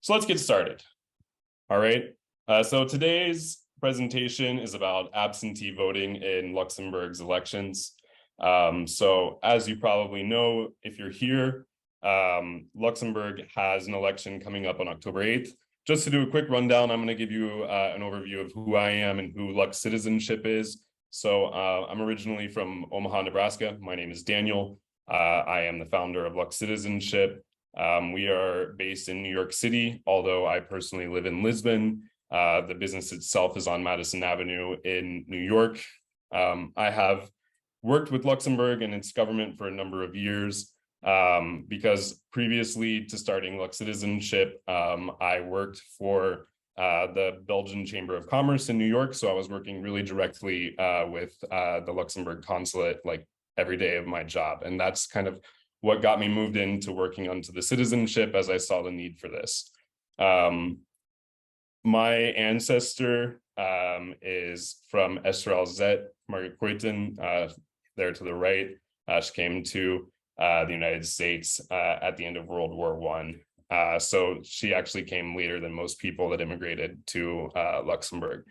So let's get started. All right. So today's presentation is about absentee voting in Luxembourg's elections. So as you probably know, if you're here, Luxembourg has an election coming up on October 8th. Just to do a quick rundown, I'm going to give you an overview of who I am and who LuxCitizenship is. So I'm originally from Omaha, Nebraska. My name is Daniel. I am the founder of LuxCitizenship. We are based in New York City, although I personally live in Lisbon. The business itself is on Madison Avenue in New York. I have worked with Luxembourg and its government for a number of years because previously to starting LuxCitizenship, I worked for the Belgian Chamber of Commerce in New York. So I was working really directly with the Luxembourg consulate like every day of my job. And that's kind of what got me moved into working onto the citizenship as I saw the need for this. My ancestor is from Estrelzet, Margaret Coyton, there to the right. She came to the United States at the end of World War I. So she actually came later than most people that immigrated to Luxembourg,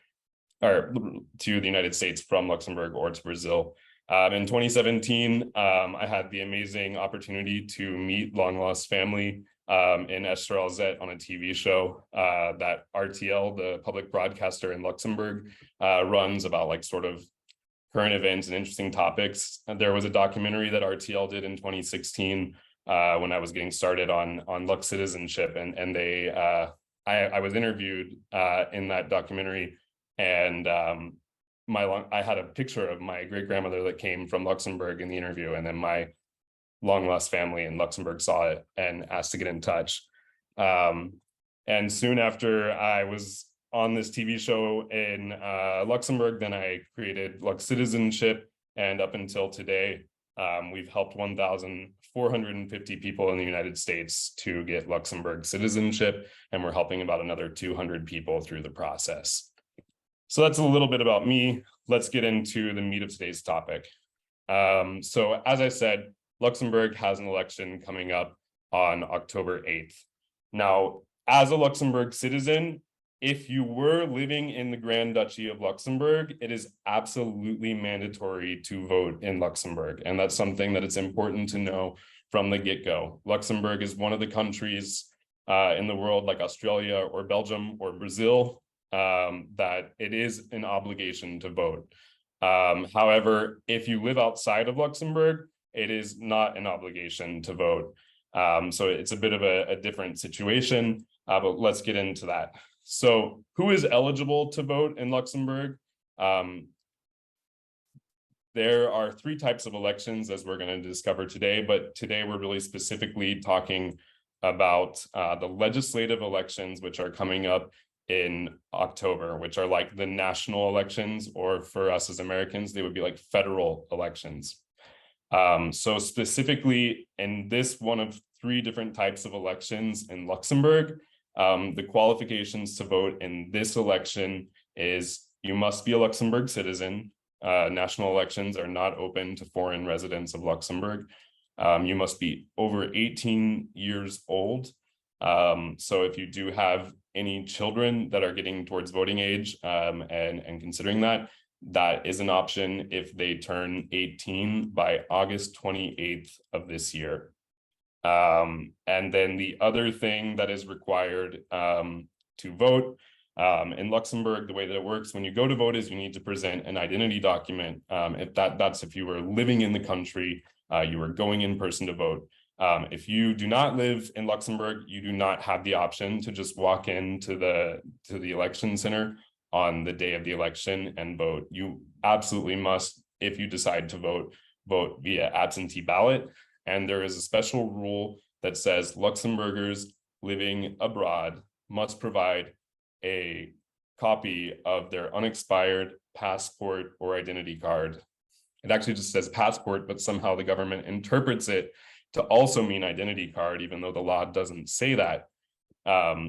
or to the United States from Luxembourg or to Brazil. In 2017, I had the amazing opportunity to meet long-lost family in Estrelzet on a TV show that RTL, the public broadcaster in Luxembourg, runs about like sort of current events and interesting topics. And there was a documentary that RTL did in 2016 when I was getting started on LuxCitizenship, and I was interviewed in that documentary, and I had a picture of my great-grandmother that came from Luxembourg in the interview, and then my long-lost family in Luxembourg saw it and asked to get in touch. And soon after I was on this TV show in Luxembourg, then I created LuxCitizenship, and up until today, we've helped 1,450 people in the United States to get Luxembourg citizenship, and we're helping about another 200 people through the process. So that's a little bit about me. Let's get into the meat of today's topic. So as I said, Luxembourg has an election coming up on October 8th. Now, as a Luxembourg citizen, if you were living in the Grand Duchy of Luxembourg, it is absolutely mandatory to vote in Luxembourg. And that's something that it's important to know from the get-go. Luxembourg is one of the countries in the world, like Australia or Belgium or Brazil, that it is an obligation to vote. However, if you live outside of Luxembourg, it is not an obligation to vote. So it's a bit of a different situation, but let's get into that. So who is eligible to vote in Luxembourg? There are three types of elections, as we're going to discover today, but today we're really specifically talking about the legislative elections, which are coming up in October, which are like the national elections, or for us as Americans, they would be like federal elections. So specifically in this one of three different types of elections in Luxembourg, the qualifications to vote in this election is you must be a Luxembourg citizen. National elections are not open to foreign residents of Luxembourg. You must be over 18 years old. So if you do have any children that are getting towards voting age and considering that, that is an option if they turn 18 by August 28th of this year. And then the other thing that is required to vote in Luxembourg, the way that it works when you go to vote is you need to present an identity document. That's if you were living in the country, you were going in person to vote. If you do not live in Luxembourg, you do not have the option to just walk into the election center on the day of the election and vote. You absolutely must, if you decide to vote via absentee ballot. And there is a special rule that says Luxembourgers living abroad must provide a copy of their unexpired passport or identity card. It actually just says passport, but somehow the government interprets it to also mean identity card, even though the law doesn't say that.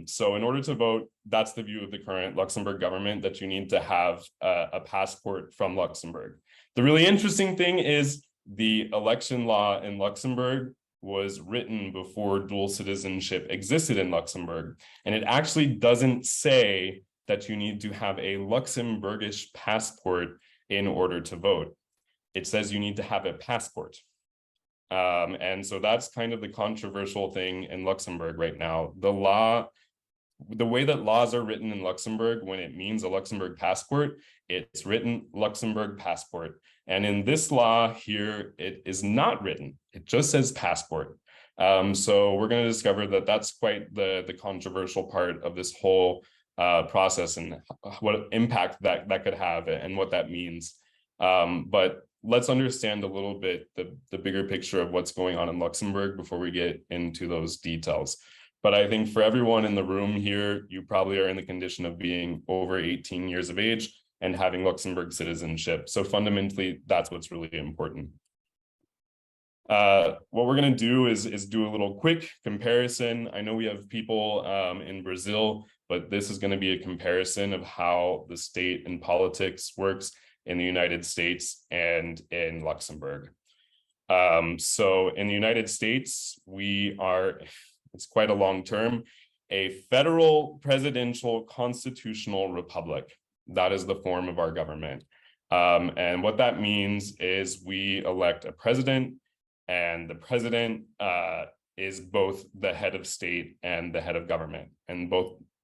So in order to vote, that's the view of the current Luxembourg government, that you need to have a passport from Luxembourg. The really interesting thing is the election law in Luxembourg was written before dual citizenship existed in Luxembourg. And it actually doesn't say that you need to have a Luxembourgish passport in order to vote. It says you need to have a passport. And so that's kind of the controversial thing in Luxembourg right now. The way that laws are written in Luxembourg, when it means a Luxembourg passport, it's written Luxembourg passport. And in this law here, it is not written. It just says passport. So we're going to discover that that's quite the controversial part of this whole process and what impact that could have and what that means. But let's understand a little bit the bigger picture of what's going on in Luxembourg before we get into those details. But I think for everyone in the room here, you probably are in the condition of being over 18 years of age and having Luxembourg citizenship. So fundamentally, that's what's really important. What we're going to do is do a little quick comparison. I know we have people in Brazil, but this is going to be a comparison of how the state and politics works in the United States and in Luxembourg. So in the United States, it's quite a long term, a federal presidential constitutional republic. That is the form of our government. And what that means is we elect a president, and the president is both the head of state and the head of government, and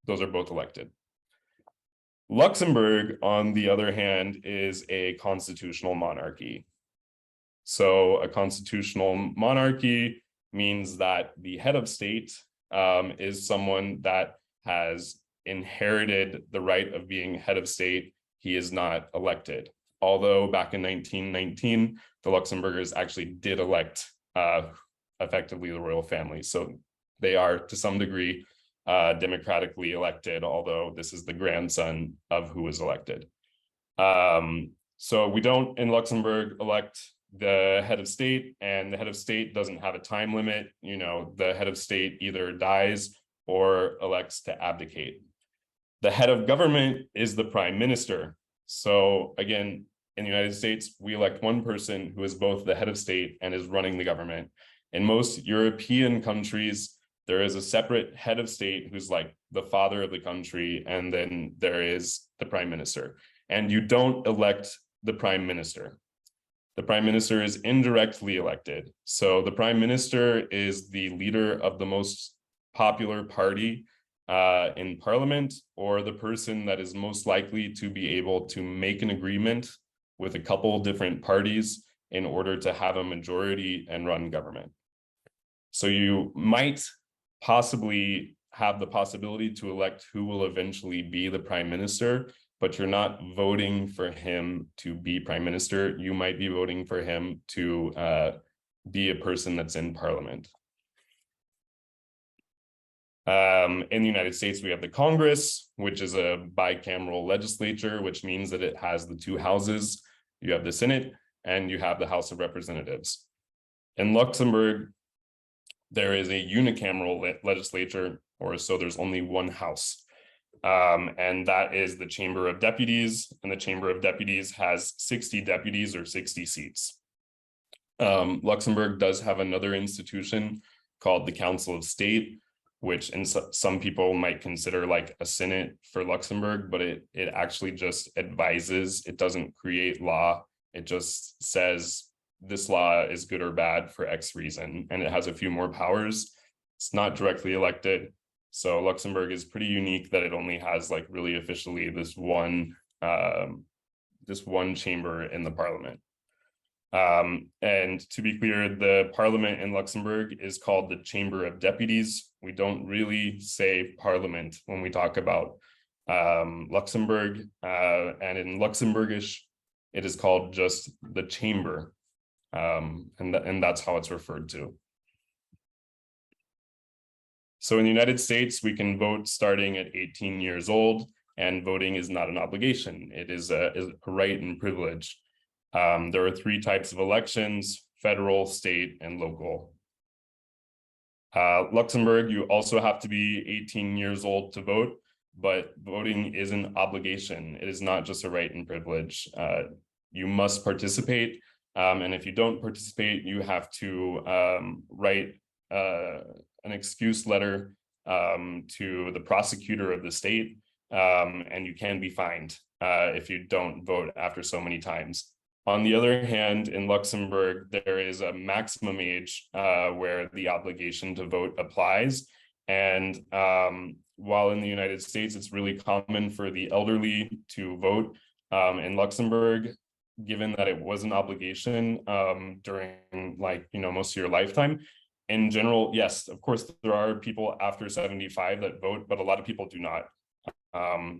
those are both elected. Luxembourg, on the other hand, is a constitutional monarchy. So a constitutional monarchy means that the head of state is someone that has inherited the right of being head of state. He is not elected. Although back in 1919, the Luxembourgers actually did elect effectively the royal family. So they are, to some degree, democratically elected, although this is the grandson of who was elected. So we don't in Luxembourg elect the head of state, and the head of state doesn't have a time limit. You know, the head of state either dies or elects to abdicate. The head of government is the prime minister. So again, in the United States, we elect one person who is both the head of state and is running the government. In most European countries, there is a separate head of state who's like the father of the country, and then there is the prime minister. And you don't elect the prime minister. The prime minister is indirectly elected. So the prime minister is the leader of the most popular party in parliament, or the person that is most likely to be able to make an agreement with a couple different parties in order to have a majority and run government. So you might possibly have the possibility to elect who will eventually be the prime minister, but you're not voting for him to be prime minister. You might be voting for him to be a person that's in parliament. In the United States, we have the Congress, which is a bicameral legislature, which means that it has the two houses. You have the Senate and you have the House of Representatives. In Luxembourg, there is a unicameral legislature, or so there's only one house. And that is the Chamber of Deputies, and the Chamber of Deputies has 60 deputies or 60 seats. Luxembourg does have another institution called the Council of State, which some people might consider like a Senate for Luxembourg, but it actually just advises. It doesn't create law. It just says this law is good or bad for X reason, and it has a few more powers. It's not directly elected. So Luxembourg is pretty unique that it only has like really officially this one chamber in the parliament. And to be clear, the parliament in Luxembourg is called the Chamber of Deputies. We don't really say parliament when we talk about Luxembourg, and in Luxembourgish, it is called just the chamber, and that's how it's referred to. So in the United States, we can vote starting at 18 years old, and voting is not an obligation. It is a right and privilege. There are three types of elections: federal, state, and local. Luxembourg, you also have to be 18 years old to vote, but voting is an obligation. It is not just a right and privilege. You must participate. And if you don't participate, you have to write an excuse letter to the prosecutor of the state, and you can be fined if you don't vote after so many times. On the other hand, in Luxembourg, there is a maximum age where the obligation to vote applies. And while in the United States, it's really common for the elderly to vote, in Luxembourg, given that it was an obligation during most of your lifetime, in general, yes, of course, there are people after 75 that vote, but a lot of people do not,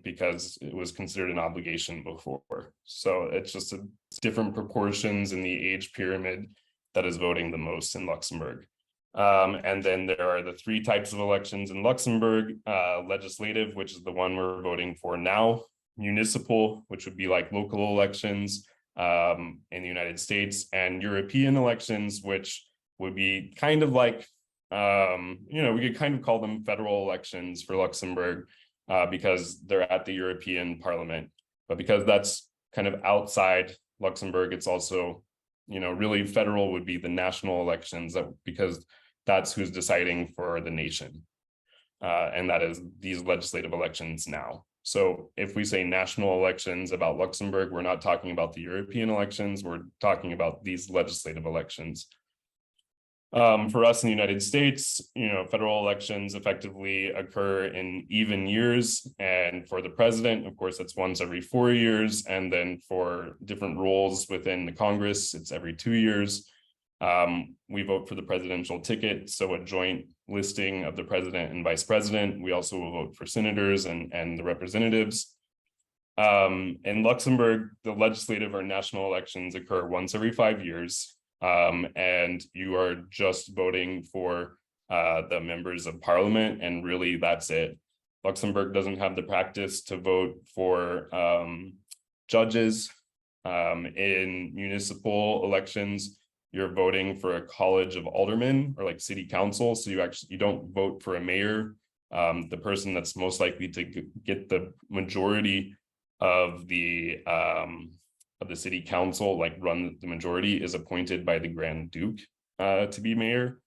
because it was considered an obligation before. So it's just different proportions in the age pyramid that is voting the most in Luxembourg. And then there are the three types of elections in Luxembourg: legislative, which is the one we're voting for now; municipal, which would be like local elections in the United States; and European elections, which would be kind of like, we could kind of call them federal elections for Luxembourg, because they're at the European Parliament. But because that's kind of outside Luxembourg, it's also, really federal would be the national elections, because that's who's deciding for the nation. And that is these legislative elections now. So if we say national elections about Luxembourg, we're not talking about the European elections, we're talking about these legislative elections. For us in the United States, federal elections effectively occur in even years. And for the president, of course, that's once every 4 years. And then for different roles within the Congress, it's every 2 years. We vote for the presidential ticket, so a joint listing of the president and vice president. We also will vote for senators and the representatives. In Luxembourg, the legislative or national elections occur once every 5 years. And you are just voting for the members of parliament, and really that's it. Luxembourg doesn't have the practice to vote for judges. In municipal elections, you're voting for a college of aldermen, or like city council. So you don't vote for a mayor. The person that's most likely to get the majority of the city council, run the majority, is appointed by the Grand Duke to be mayor.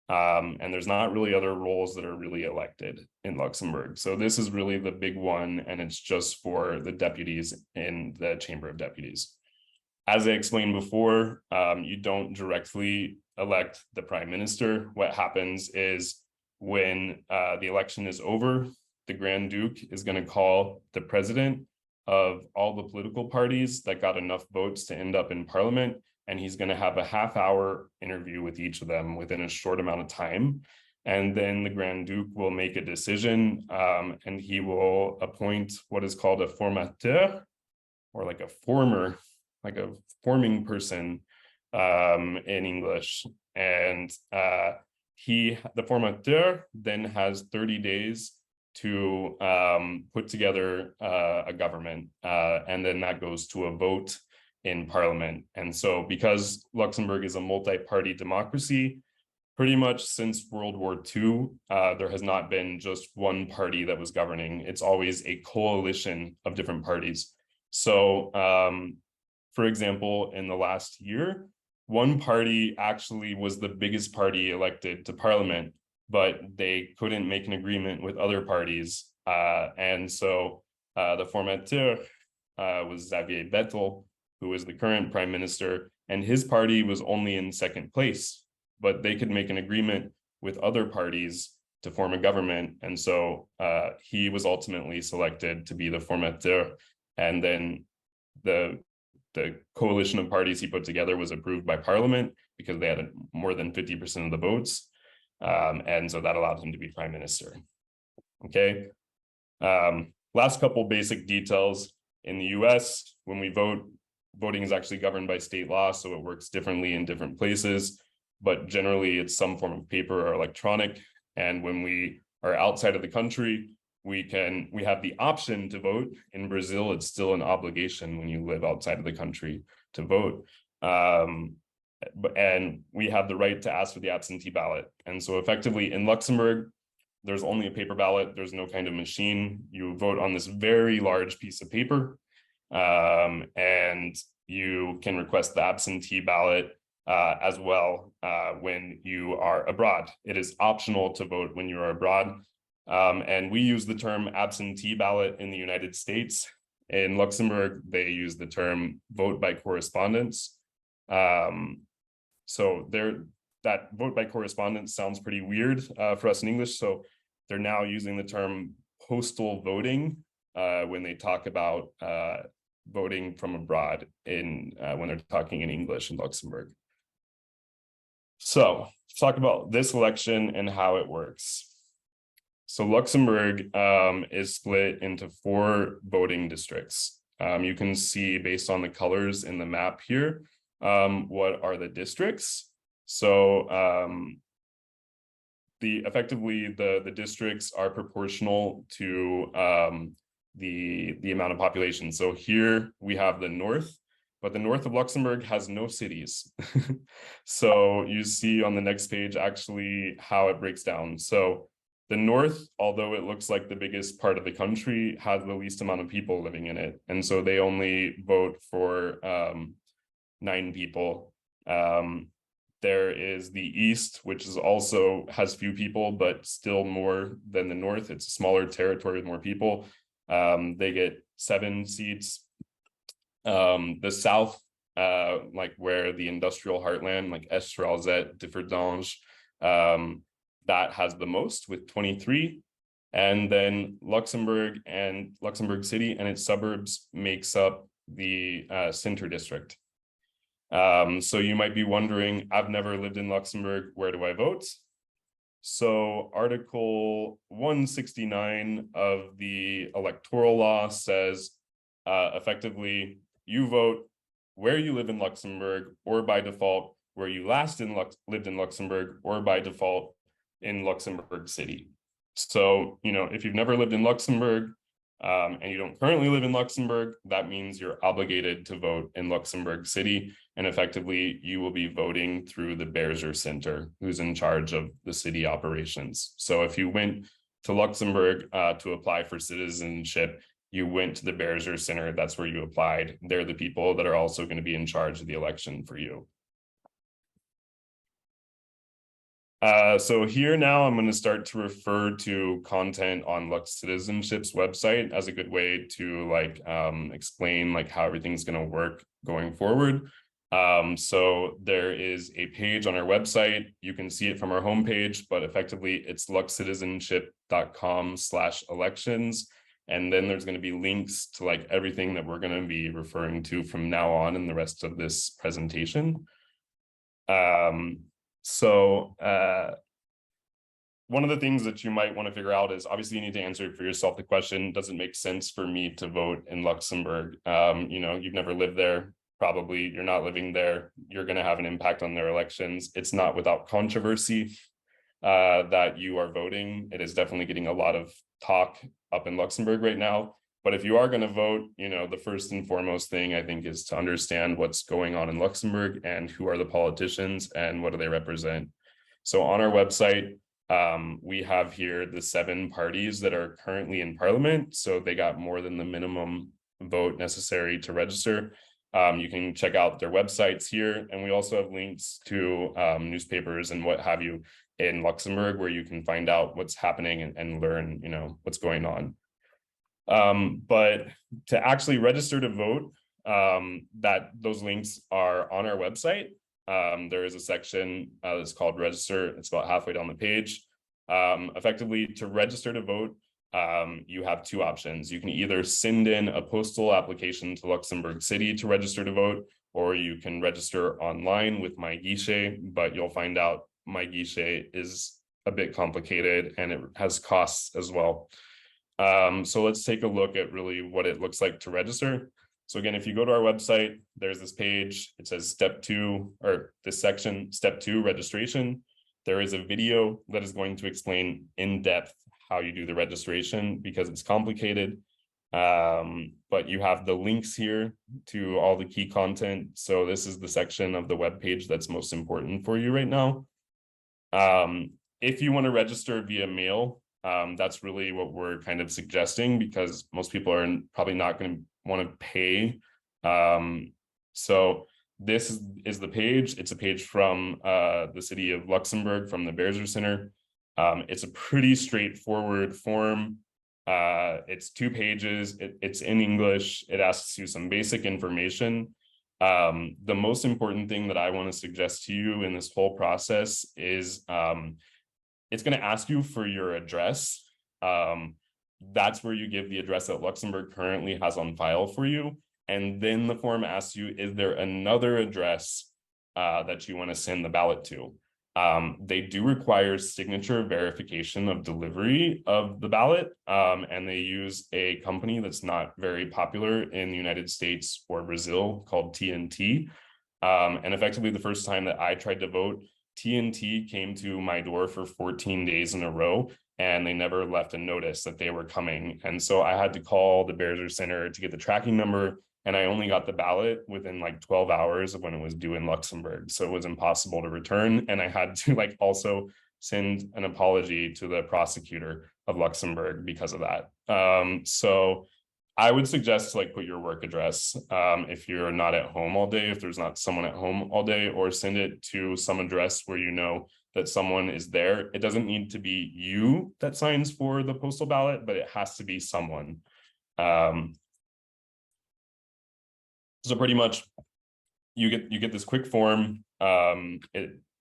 And there's not really other roles that are really elected in Luxembourg. So this is really the big one, and it's just for the deputies in the Chamber of Deputies. As I explained before, you don't directly elect the prime minister. What happens is when the election is over, the Grand Duke is going to call the president of all the political parties that got enough votes to end up in parliament, and he's going to have a half-hour interview with each of them within a short amount of time. And then the Grand Duke will make a decision, and he will appoint what is called a formateur, or like a forming person in English. And the formateur then has 30 days to put together a government, and then that goes to a vote in parliament. And so because Luxembourg is a multi-party democracy, pretty much since World War II, there has not been just one party that was governing. It's always a coalition of different parties. So for example, in the last year, one party actually was the biggest party elected to parliament, but they couldn't make an agreement with other parties. And so the formateur was Xavier Bettel, who is the current prime minister, and his party was only in second place, but they could make an agreement with other parties to form a government. And so he was ultimately selected to be the formateur. And then the coalition of parties he put together was approved by parliament because they had more than 50% of the votes. And so that allowed him to be prime minister. Okay. Last couple basic details. In the US, when we vote, voting is actually governed by state law, so it works differently in different places, but generally it's some form of paper or electronic. And when we are outside of the country, we have the option to vote. In Brazil, it's still an obligation when you live outside of the country to vote. And we have the right to ask for the absentee ballot. And so effectively in Luxembourg, there's only a paper ballot. There's no kind of machine. You vote on this very large piece of paper. And you can request the absentee ballot as well when you are abroad. It is optional to vote when you are abroad. And we use the term absentee ballot in the United States. In Luxembourg, they use the term vote by correspondence. So that vote by correspondence sounds pretty weird for us in English. So they're now using the term postal voting when they talk about voting from abroad when they're talking in English in Luxembourg. So let's talk about this election and how it works. So Luxembourg is split into 4 voting districts. You can see based on the colors in the map here, what are the districts. So effectively the districts are proportional to the amount of population. So here we have the north, but the north of Luxembourg has no cities. So you see on the next page actually how it breaks down. So the north, although it looks like the biggest part of the country, has the least amount of people living in it. And so they only vote for 9 people. There is the east, which is also has few people, but still more than the north. It's a smaller territory with more people. They get 7 seats. The south, like where the industrial heartland, like Estrelzet, Differdange, that has the most with 23. And then Luxembourg and Luxembourg City and its suburbs makes up the Center district. So you might be wondering, I've never lived in Luxembourg, where do I vote? So Article 169 of the electoral law says, effectively, you vote where you live in Luxembourg, or by default, where you last lived in Luxembourg, or by default in Luxembourg City. So, if you've never lived in Luxembourg, and you don't currently live in Luxembourg, that means you're obligated to vote in Luxembourg City. And effectively, you will be voting through the Berger Center, who's in charge of the city operations. So if you went to Luxembourg to apply for citizenship, you went to the Berger Center, that's where you applied. They're the people that are also going to be in charge of the election for you. So here now I'm going to start to refer to content on LuxCitizenship's website as a good way to explain how everything's going to work going forward. So there is a page on our website. You can see it from our homepage, but effectively it's luxcitizenship.com/elections. And then there's going to be links to everything that we're going to be referring to from now on in the rest of this presentation. So one of the things that you might want to figure out is, obviously you need to answer for yourself the question, does it make sense for me to vote in Luxembourg? You've never lived there, probably you're not living there, you're going to have an impact on their elections. It's not without controversy that you are voting. It is definitely getting a lot of talk up in Luxembourg right now. But if you are going to vote, the first and foremost thing I think is to understand what's going on in Luxembourg and who are the politicians and what do they represent. So on our website, we have here the 7 parties that are currently in parliament. So they got more than the minimum vote necessary to register. You can check out their websites here. And we also have links to newspapers and what have you in Luxembourg, where you can find out what's happening and learn, what's going on. But to actually register to vote, those links are on our website. There is a section that's called register. It's about halfway down the page. Effectively, to register to vote, you have 2 options. You can either send in a postal application to Luxembourg City to register to vote, or you can register online with My Guichet, but you'll find out My Guichet is a bit complicated and it has costs as well. So let's take a look at really what it looks like to register. So again, if you go to our website, there's this page, it says step 2, or this section, step 2, registration. There is a video that is going to explain in depth how you do the registration because it's complicated. But you have the links here to all the key content. So this is the section of the web page that's most important for you right now. If you want to register via mail, That's really what we're kind of suggesting, because most people are probably not going to want to pay. So this is the page. It's a page from the city of Luxembourg, from the Bearser Center. It's a pretty straightforward form. It's 2 pages. It's in English. It asks you some basic information. The most important thing that I want to suggest to you in this whole process is it's going to ask you for your address. That's where you give the address that Luxembourg currently has on file for you. And then the form asks you, is there another address that you want to send the ballot to? They do require signature verification of delivery of the ballot, and they use a company that's not very popular in the United States or Brazil called TNT. And effectively, the first time that I tried to vote, TNT came to my door for 14 days in a row, and they never left a notice that they were coming. And so I had to call the Bearser Center to get the tracking number, and I only got the ballot within like 12 hours of when it was due in Luxembourg. So it was impossible to return. And I had to like also send an apology to the prosecutor of Luxembourg because of that. So I would suggest to like put your work address if you're not at home all day, if there's not someone at home all day, or send it to some address where you know that someone is there. It doesn't need to be you that signs for the postal ballot, but it has to be someone. So pretty much you get this quick form.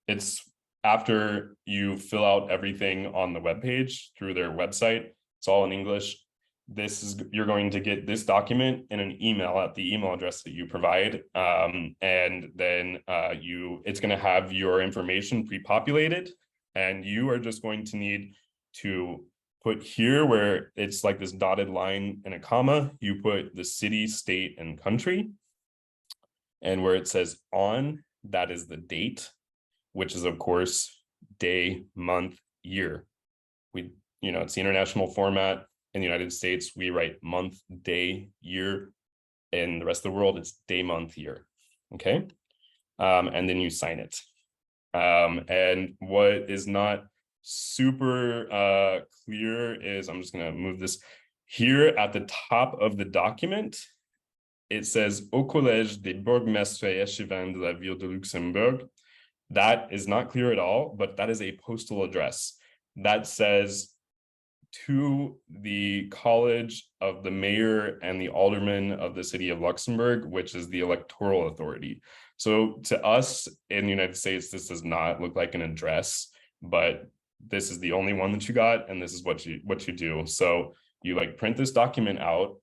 It's after you fill out everything on the webpage through their website. It's all in English. You're going to get this document in an email at the email address that you provide, and then it's going to have your information pre-populated, and you are just going to need to put here where it's like this dotted line and a comma. You put the city, state, and country, and where it says on, that is the date, which is of course day, month, year. It's the international format. In the United States, we write month, day, year. In the rest of the world, it's day, month, year. Okay. And then you sign it. And what is not super clear is, I'm just going to move this here at the top of the document. It says Au Collège des Bourgmestres et Échevins de la Ville de Luxembourg. That is not clear at all, but that is a postal address. That says to the College of the Mayor and the Alderman of the City of Luxembourg, which is the electoral authority. So to us in the United States, this does not look like an address, but this is the only one that you got, and this is what you do. So you like print this document out,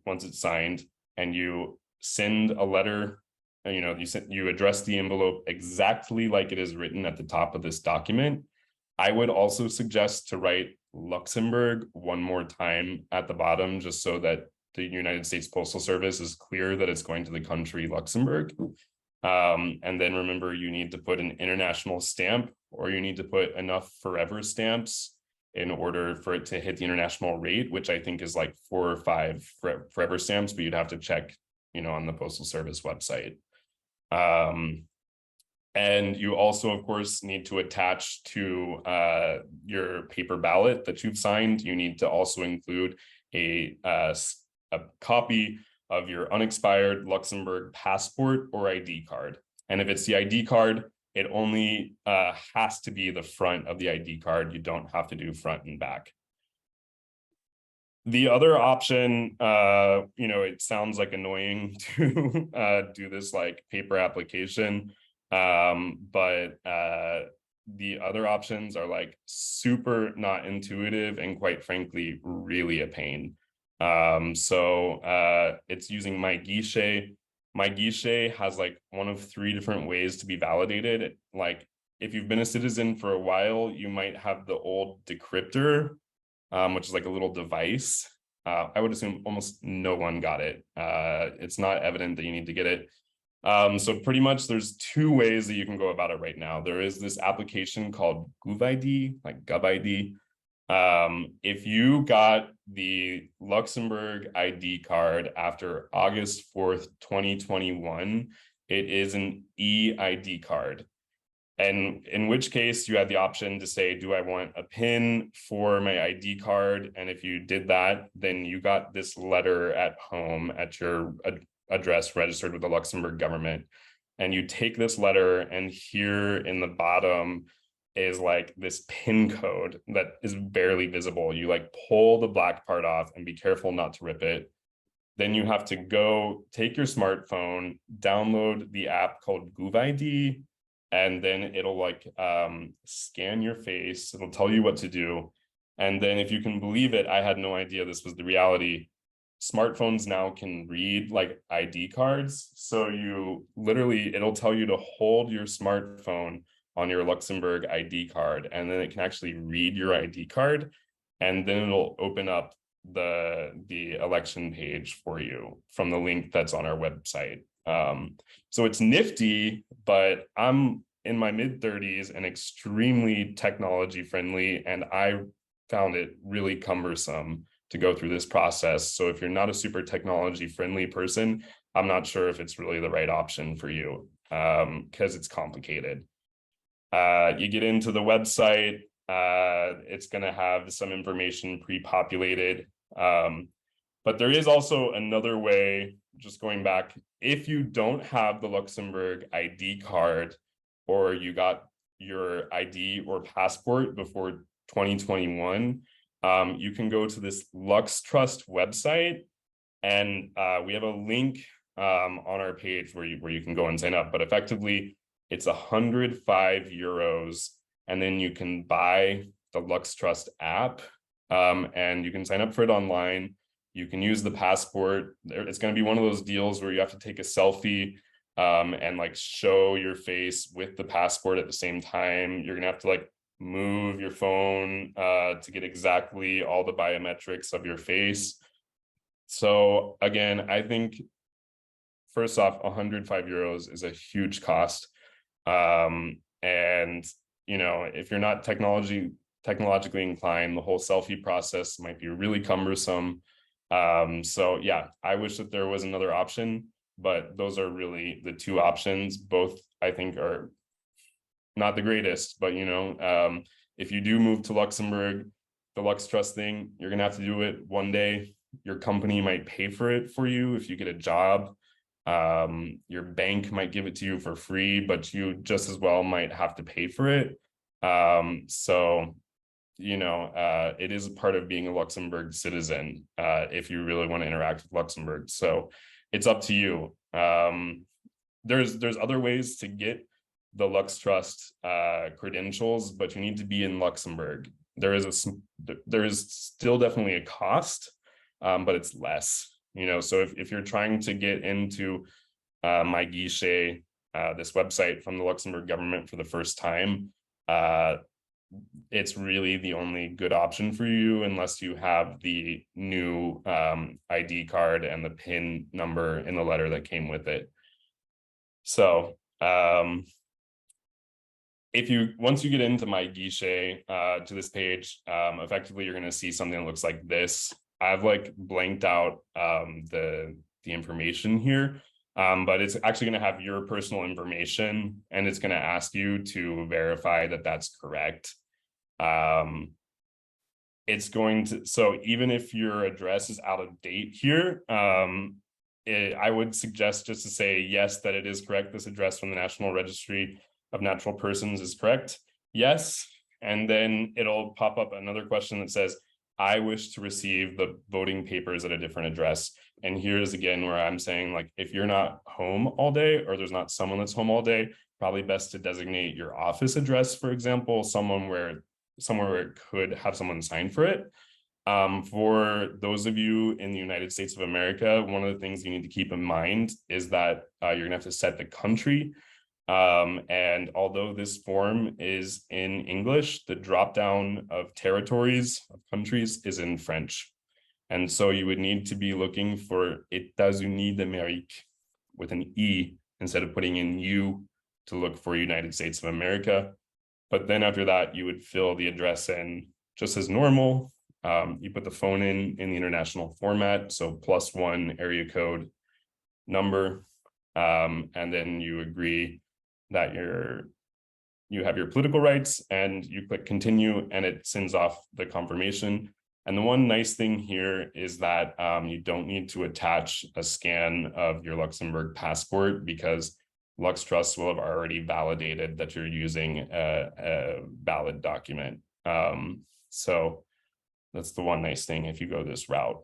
once it's signed, and you send a letter. You address the envelope exactly like it is written at the top of this document. I would also suggest to write Luxembourg one more time at the bottom, just so that the United States Postal Service is clear that it's going to the country Luxembourg. And then remember, you need to put an international stamp, or you need to put enough forever stamps in order for it to hit the international rate, which I think is like 4 or 5 forever stamps, but you'd have to check, on the Postal Service website. And you also, of course, need to attach to your paper ballot that you've signed. You need to also include a copy of your unexpired Luxembourg passport or ID card. And if it's the ID card, it only has to be the front of the ID card. You don't have to do front and back. The other option, it sounds like annoying to do this like paper application. But the other options are like super not intuitive and quite frankly, really a pain. So it's using My Guichet. My Guichet has like one of 3 different ways to be validated. Like if you've been a citizen for a while, you might have the old decryptor, which is like a little device. I would assume almost no one got it. It's not evident that you need to get it. So pretty much there's 2 ways that you can go about it right now. There is this application called GovID, like GovID. If you got the Luxembourg ID card after August 4th, 2021, it is an e-ID card. And in which case you had the option to say, do I want a PIN for my ID card? And if you did that, then you got this letter at home at your address registered with the Luxembourg government. And you take this letter, and here in the bottom is like this PIN code that is barely visible. You like pull the black part off and be careful not to rip it. Then you have to go take your smartphone, download the app called GouVID, and then it'll like scan your face. It'll tell you what to do. And then if you can believe it, I had no idea this was the reality. Smartphones now can read like ID cards. So you literally, it'll tell you to hold your smartphone on your Luxembourg ID card, and then it can actually read your ID card, and then it'll open up the election page for you from the link that's on our website. So it's nifty, but I'm in my mid-30s and extremely technology friendly, and I found it really cumbersome to go through this process. So if you're not a super technology friendly person, I'm not sure if it's really the right option for you, because it's complicated. You get into the website, it's going to have some information pre-populated. But there is also another way, just going back, if you don't have the Luxembourg ID card, or you got your ID or passport before 2021, you can go to this LuxTrust website, and we have a link on our page where you can go and sign up. But effectively, it's 105 euros, and then you can buy the LuxTrust app, and you can sign up for it online. You can use the passport. It's going to be one of those deals where you have to take a selfie and like show your face with the passport at the same time. You're going to have to like move your phone to get exactly all the biometrics of your face. So again, I think first off, 105 euros is a huge cost. And, you know, if you're not technologically inclined, the whole selfie process might be really cumbersome. So yeah, I wish that there was another option, but those are really the two options. Both I think are not the greatest, but you know, if you do move to Luxembourg, the LuxTrust thing, you're gonna have to do it one day. Your company might pay for it for you if you get a job. Your bank might give it to you for free, but you just as well might have to pay for it. So, you know, it is a part of being a Luxembourg citizen if you really want to interact with Luxembourg. So it's up to you. There's other ways to get the LuxTrust credentials, but you need to be in Luxembourg. There is still definitely a cost, but it's less. You know, so if you're trying to get into My Guichet, this website from the Luxembourg government for the first time, it's really the only good option for you unless you have the new ID card and the PIN number in the letter that came with it. So once you get into My Guichet to this page, effectively you're going to see something that looks like this. I've like blanked out the information here, but it's actually going to have your personal information, and it's going to ask you to verify that that's correct. It's going to, so even if your address is out of date here, I would suggest just to say yes, that it is correct. This address from the National Registry of Natural Persons is correct. Yes, and then it'll pop up another question that says, I wish to receive the voting papers at a different address. And here's again where I'm saying, like, if you're not home all day, or there's not someone that's home all day, probably best to designate your office address, for example, somewhere where it could have someone sign for it. For those of you in the United States of America, one of the things you need to keep in mind is that you're gonna have to set the country. And although this form is in English, the dropdown of territories, of countries, is in French. And so you would need to be looking for États-Unis d'Amérique with an E instead of putting in U to look for United States of America. But then after that, you would fill the address in just as normal. You put the phone in the international format, so +1 area code number, and then you agree that you have your political rights, and you click continue, and it sends off the confirmation. And the one nice thing here is that you don't need to attach a scan of your Luxembourg passport, because Lux Trust will have already validated that you're using a valid document. So that's the one nice thing if you go this route.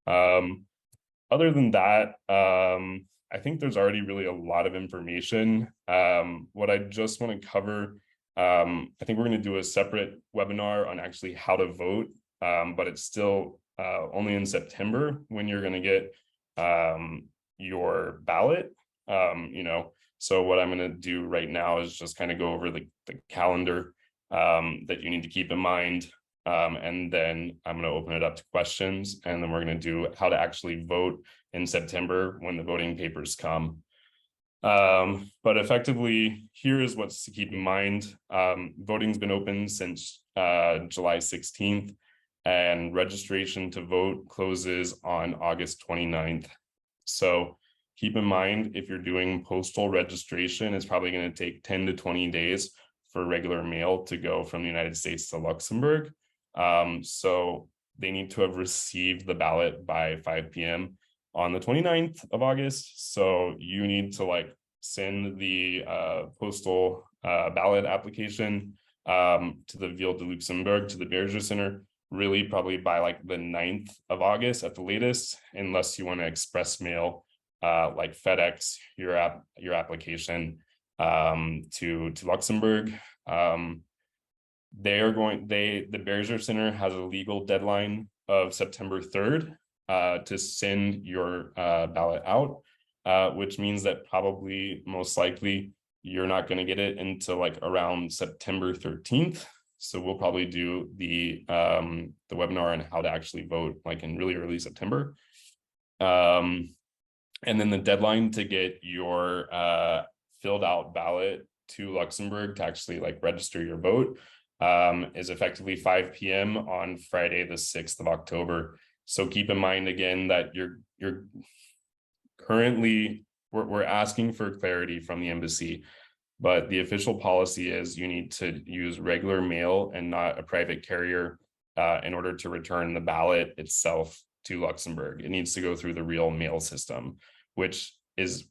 Other than that, I think there's already really a lot of information. What I just want to cover, I think we're going to do a separate webinar on actually how to vote, but it's still only in September when you're going to get your ballot. So what I'm going to do right now is just kind of go over the calendar that you need to keep in mind. And then I'm going to open it up to questions, and then we're going to do how to actually vote in September when the voting papers come. But effectively, here is what's to keep in mind. Voting's been open since July 16th, and registration to vote closes on August 29th. So keep in mind, if you're doing postal registration, it's probably going to take 10 to 20 days for regular mail to go from the United States to Luxembourg. So they need to have received the ballot by 5 p.m. on the 29th of August. So you need to send the postal ballot application to the Ville de Luxembourg, to the Berger Center, really probably by the 9th of August at the latest, unless you want to express mail like FedEx your application to Luxembourg. The Berger Center has a legal deadline of September 3rd to send your ballot out, which means that probably most likely you're not going to get it until around September 13th. So we'll probably do the webinar on how to actually vote in really early September. And then the deadline to get your filled out ballot to Luxembourg to actually register your vote is effectively 5 p.m. on Friday, the 6th of October. So keep in mind again that you're currently, we're asking for clarity from the embassy, but the official policy is you need to use regular mail and not a private carrier in order to return the ballot itself to Luxembourg. It needs to go through the real mail system, which is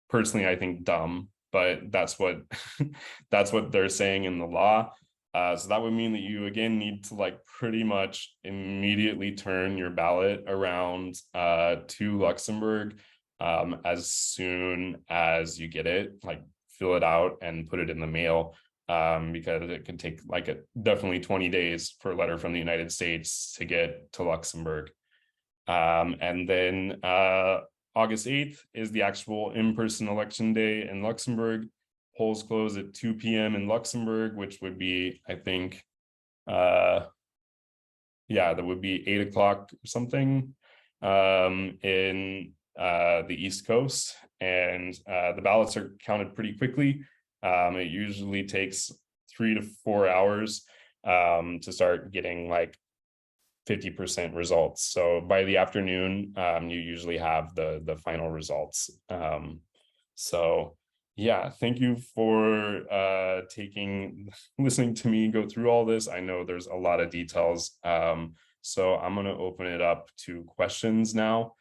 personally, I think, dumb, but that's what that's what they're saying in the law. So that would mean that you again need to pretty much immediately turn your ballot around to Luxembourg as soon as you get it, fill it out and put it in the mail, because it can take definitely 20 days for a letter from the United States to get to Luxembourg. And then August 8th is the actual in-person election day in Luxembourg. Polls close at 2 p.m. in Luxembourg, which would be, I think, that would be 8 o'clock or something in the East Coast. And the ballots are counted pretty quickly. It usually takes 3 to 4 hours to start getting 50% results. So by the afternoon, you usually have the final results. So yeah, thank you for listening to me go through all this. I know there's a lot of details. So I'm going to open it up to questions now.